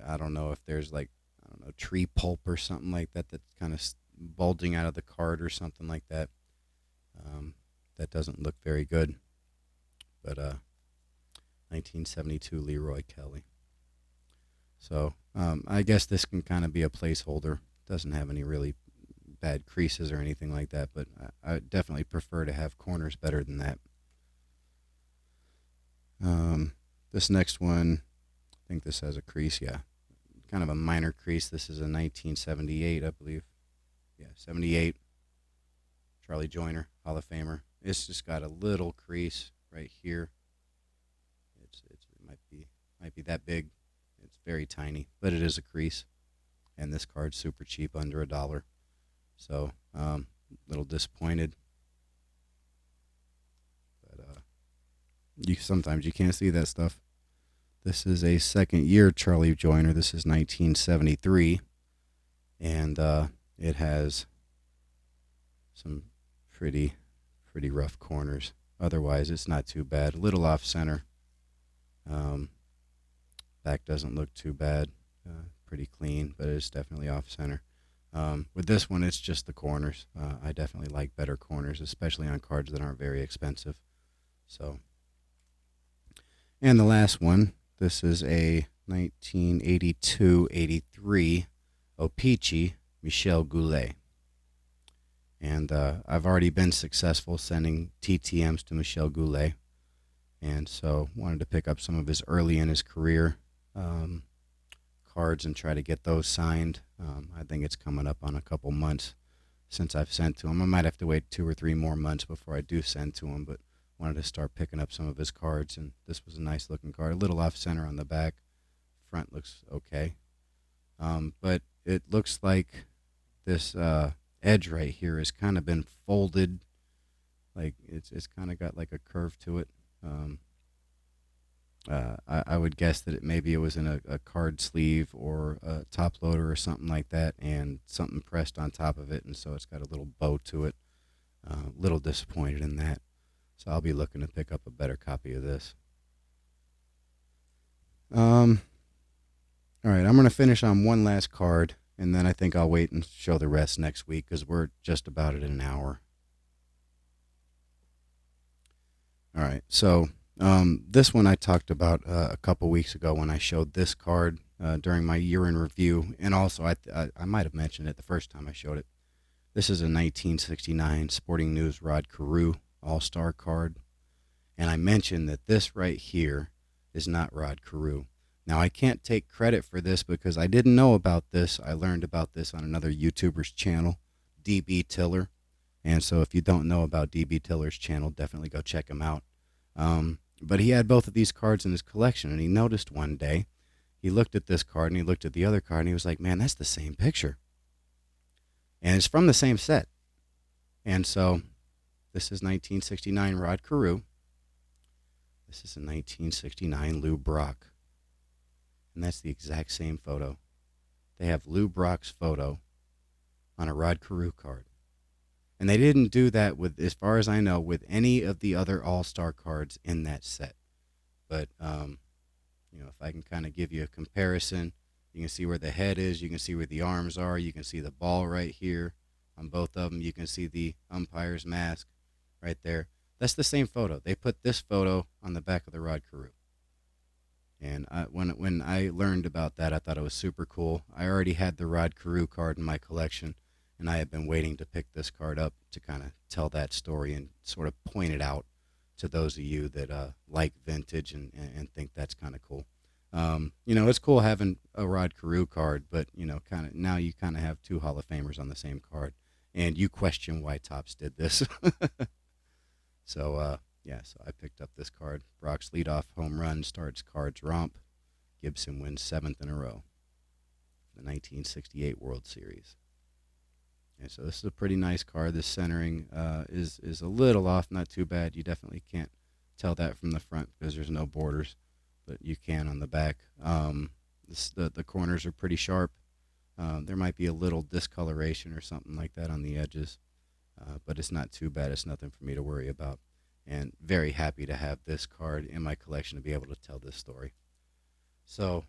I don't know if there's like, I don't know, tree pulp or something like that that's kind of bulging out of the card or something like that. That doesn't look very good. But 1972 Leroy Kelly. So I guess this can kind of be a placeholder. Doesn't have any really bad creases or anything like that, but I definitely prefer to have corners better than that. This next one, I think this has a crease, yeah. Kind of a minor crease. This is a 1978, I believe. Yeah, 78. Charlie Joyner, Hall of Famer. It's just got a little crease right here. It might be that big. It's very tiny, but it is a crease. And this card's super cheap, under $1. So, a little disappointed. But sometimes you can't see that stuff. This is a second year Charlie Joyner. This is 1973. And it has some pretty rough corners. Otherwise, it's not too bad. A little off center. Back doesn't look too bad. Pretty clean, but it's definitely off center. With this one, it's just the corners. I definitely like better corners, especially on cards that aren't very expensive. So, and the last one, this is a 1982-83 O-Pee-Chee Michel Goulet. And I've already been successful sending TTMs to Michel Goulet. And so wanted to pick up some of his early in his career cards and try to get those signed. I think it's coming up on a couple months since I've sent to him. I might have to wait 2 or 3 more months before I do send to him, but wanted to start picking up some of his cards, and this was a nice looking card. A little off center on the back. Front looks okay. But it looks like this edge right here has kind of been folded. Like it's kind of got like a curve to it. I would guess that maybe it was in a card sleeve or a top loader or something like that, and something pressed on top of it, and so it's got a little bow to it. Little disappointed in that. So I'll be looking to pick up a better copy of this. All right, I'm going to finish on one last card, and then I think I'll wait and show the rest next week because we're just about at an hour. All right, so this one I talked about a couple weeks ago when I showed this card during my year in review, and also I might have mentioned it the first time I showed it. This is a 1969 Sporting News Rod Carew All-Star card, and I mentioned that this right here is not Rod Carew. Now, I can't take credit for this because I didn't know about this. I learned about this on another YouTuber's channel, DB Tiller. And so if you don't know about DB Tiller's channel, definitely go check him out. But he had both of these cards in his collection, and he noticed one day, he looked at this card and he looked at the other card, and he was like, man, that's the same picture. And it's from the same set. And so this is 1969 Rod Carew. This is a 1969 Lou Brock. And that's the exact same photo. They have Lou Brock's photo on a Rod Carew card. And they didn't do that with, as far as I know, with any of the other All-Star cards in that set. But, if I can kind of give you a comparison, you can see where the head is. You can see where the arms are. You can see the ball right here on both of them. You can see the umpire's mask right there. That's the same photo. They put this photo on the back of the Rod Carew. And when I learned about that, I thought it was super cool. I already had the Rod Carew card in my collection, and I had been waiting to pick this card up to kind of tell that story and sort of point it out to those of you that like vintage and think that's kind of cool. It's cool having a Rod Carew card, but, kind of now you kind of have two Hall of Famers on the same card, and you question why Topps did this. So I picked up this card. Brock's leadoff home run starts cards romp. Gibson wins 7th in a row. The 1968 World Series. And so this is a pretty nice card. This centering is a little off, not too bad. You definitely can't tell that from the front because there's no borders, but you can on the back. The corners are pretty sharp. There might be a little discoloration or something like that on the edges, but it's not too bad. It's nothing for me to worry about. And very happy to have this card in my collection to be able to tell this story. So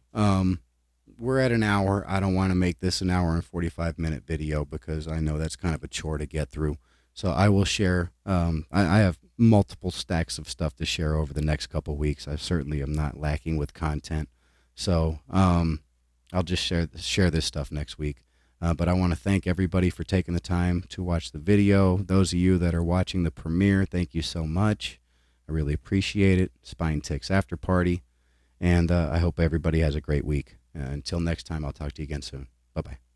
we're at an hour. I don't want to make this an hour and 45-minute video because I know that's kind of a chore to get through. So I will share. I have multiple stacks of stuff to share over the next couple weeks. I certainly am not lacking with content. So I'll just share this stuff next week. But I want to thank everybody for taking the time to watch the video. Those of you that are watching the premiere, thank you so much. I really appreciate it. Spine Ticks After Party. And I hope everybody has a great week. Until next time, I'll talk to you again soon. Bye-bye.